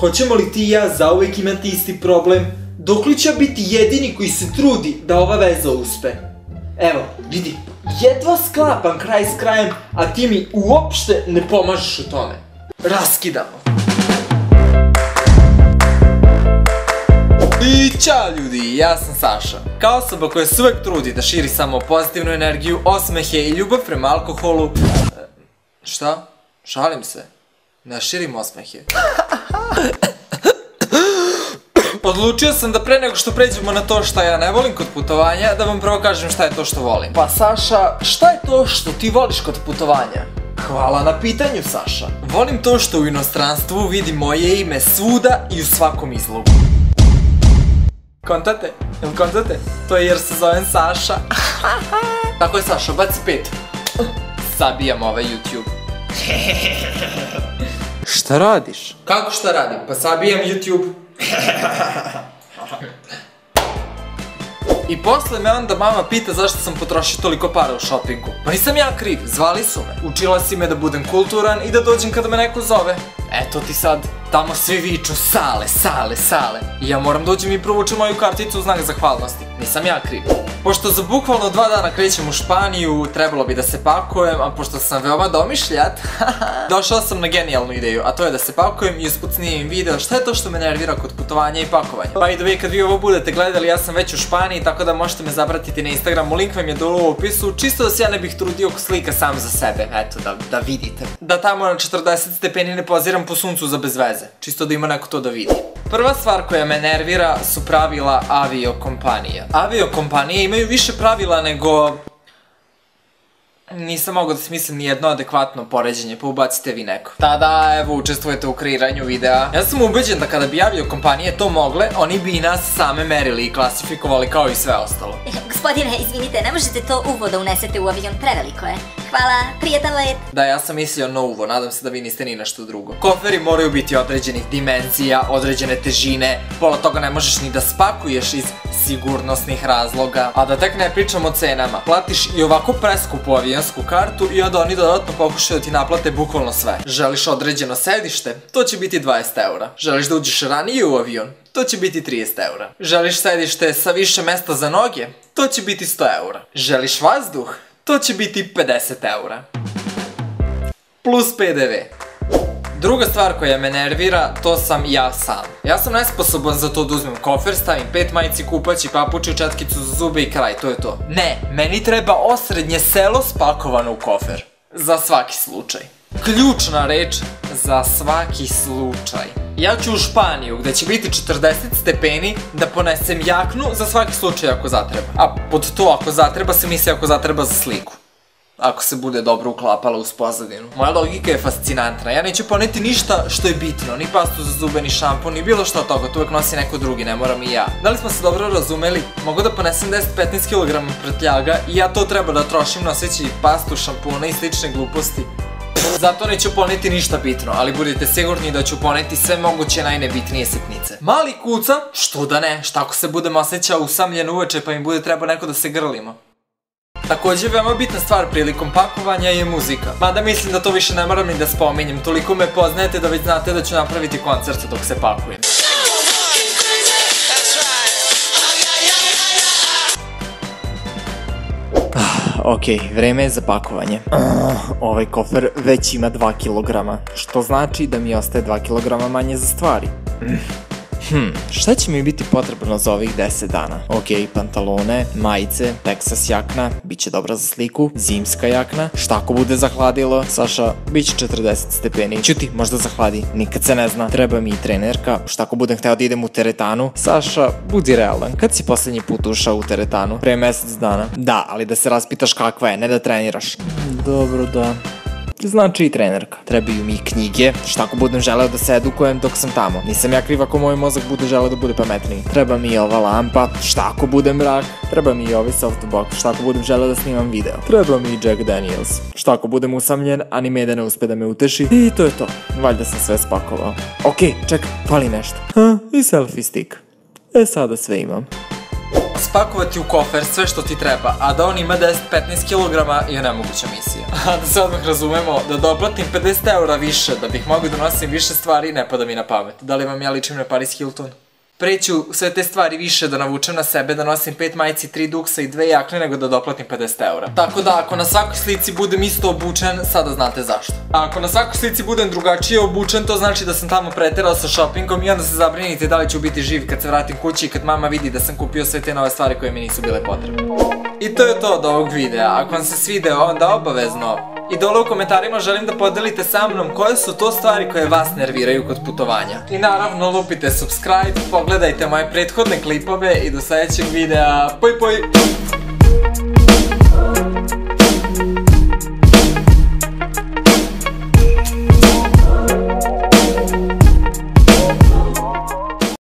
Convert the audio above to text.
hoćemo li ti i ja zauvek imati isti problem? Dok li će biti jedini koji se trudi da ova veza uspe? Evo, vidi, jedva sklapam kraj s krajem, a ti mi uopšte ne pomažeš u tome. Raskidamo. I ćao ljudi, ja sam Saša. Kao osoba koja se uvek trudi da širi samo pozitivnu energiju, osmehe i ljubav prema alkoholu... Šta? Šalim se. Ne širim osmehe. Odlučio sam da pre nego što pređemo na to šta ja ne volim kod putovanja, da vam prvo kažem šta je to što volim. Pa Saša, šta je to što ti voliš kod putovanja? Hvala na pitanju, Saša. Volim to što u inostranstvu vidim moje ime svuda i u svakom izlogu. Kontate? Jel kontate? To je jer se zovem Saša. Tako je, Saša, baci 5. Sabijam ovaj YouTube. Šta radiš? Kako šta radim? Pa sabijam YouTube. I posle me onda mama pita zašto sam potrošio toliko para u šopingu. Pa nisam ja kriv, zvali su me. Učila si me da budem kulturan i da dođem kada me neko zove. Eto ti sad, tamo svi viču Sale, Sale, Sale. I ja moram dođem i provučem moju karticu u znak zahvalnosti. Nisam ja kriv. Pošto za bukvalno 2 dana krećem u Španiju, trebalo bi da se pakujem, a pošto sam veoma domišljat, došao sam na genijalnu ideju, a to je da se pakujem i usput snimim video šta je to što me nervira kod putovanja i pakovanja. By the way, kad vi ovo budete gledali, ja sam već u Španiji, tako da možete me zapratiti na Instagramu, link vam je dole u opisu, čisto da se ja ne bih trudio slika sam za sebe, eto, da vidite. Da tamo na 40 stepeni ne poziram po suncu za bez veze, čisto da ima neko to da vidi. Prva stvar koja me nervira su pravila aviokompanija. Aviokompanije imaju više pravila nego... Nisam mogao da smislim nijedno adekvatno poređenje, pa ubacite vi neko. Tada, evo, učestvujete u kreiranju videa. Ja sam ubeđen da kada bi aviokompanije to mogle, oni bi i nas same merili i klasifikovali kao i sve ostalo. Gospodine, izvinite, ne možete to uvo da unesete u avion, preveliko je. Hvala, prijetan let. Da, ja sam mislio na uvo, nadam se da vi niste ni nešto drugo. Koferi moraju biti određenih dimenzija, određene težine, pola toga ne možeš ni da spakuješ iz sigurnosnih razloga. A da tek ne pričam o cenama, platiš i ovako preskupu avionsku kartu i onda oni dodatno pokušaju da ti naplate bukvalno sve. Želiš određeno sedište? To će biti 20 eura. Želiš da uđeš ranije u avion? To će biti 30 eura. Želiš sedište sa više mesta za noge? To će biti 100 eura. Želiš vazduh? To će biti 50 eura. Plus PDV. Druga stvar koja me nervira, to sam ja sam. Ja sam nesposoban za to da uzmem kofer, stavim 5 majici, kupaći, papuči, četkicu za zube i kraj, to je to. Ne, meni treba osrednje selo spakovano u kofer. Za svaki slučaj. Ključna reč, za svaki slučaj. Ja ću u Španiju, gde će biti 40 stepeni, da ponesem jaknu za svaki slučaj ako zatreba. A pod to ako zatreba se misli ako zatreba za sliku. Ako se bude dobro uklapala uz pozadinu. Moja logika je fascinantna, ja neću poneti ništa što je bitno, ni pastu za zube, ni šampun, ni bilo što od toga, to uvek nosi neko drugi, ne moram i ja. Da li smo se dobro razumeli? Mogu da ponesem 10-15 kg prtljaga i ja to treba da trošim noseći pastu, šampuna i slične gluposti. Zato neću poneti ništa bitno, ali budite sigurni da ću poneti sve moguće najnebitnije sitnice. Mali kuca, što da ne, šta ako se budem osjećao usamljen uveče pa mi bude treba neko da se grlimo. Također, veoma bitna stvar prilikom pakovanja je muzika. Mada mislim da to više ne moram ni da spominjem, toliko me poznajete da već znate da ću napraviti koncert dok se pakujem. Okej, vreme je za pakovanje. Ovaj kofer već ima 2 kg, što znači da mi ostaje 2 kg manje za stvari. Šta će mi biti potrebno za ovih 10 dana? Okej, pantalone, majice, Texas jakna, bit će dobra za sliku, zimska jakna, šta ako bude zahladilo? Saša, bit će 40 stepeni. Ćuti, možda zahladi, nikad se ne zna. Treba mi i trenerka, šta ako budem hteo da idem u teretanu? Saša, budi realan, kad si poslednji put ušao u teretanu? Pre mesec dana. Da, ali da se raspitaš kakva je, ne da treniraš. Dobro, da. Znači i trenerka. Trebaju mi knjige, šta ako budem želeo da se edukujem dok sam tamo. Nisam ja kriv ako moj mozak bude želeo da bude pametniji. Treba mi i ova lampa, šta ako budem mrak. Treba mi i ovaj softbox, šta ako budem želeo da snimam video. Treba mi i Jack Daniels, šta ako budem usamljen, a ni Meda ne uspe da me uteši. I to je to, valjda sam sve spakovao. Okej, čekaj, fali nešto. I selfie stick. Sada sve imam. spakovati u kofer sve što ti treba, a da on ima 10-15 kg je nemoguća misija. A da se odmah razumemo, da doplatim 50 € više da bih mogao da nosim više stvari ne pada mi na pamet. Da li vam ja ličim na Paris Hilton? Preću sve te stvari više da navučem na sebe, da nosim 5 majici, 3 duksa i 2 jakne nego da doplatim 50 €. Tako da ako na svakoj slici budem isto obučen, sada znate zašto. A ako na svakoj slici budem drugačije obučen, to znači da sam tamo preterao sa shoppingom i onda se zabrinite da li ću biti živ kad se vratim kući i kad mama vidi da sam kupio sve te nove stvari koje mi nisu bile potrebne. I to je to od ovog videa. Ako vam se svideo, onda obavezno i dole u komentarima želim da podelite sa mnom koje su to stvari koje vas nerviraju kod putovanja. I naravno lupite subscribe, pogledajte moje prethodne klipove i do sljedećeg videa. Poj poj!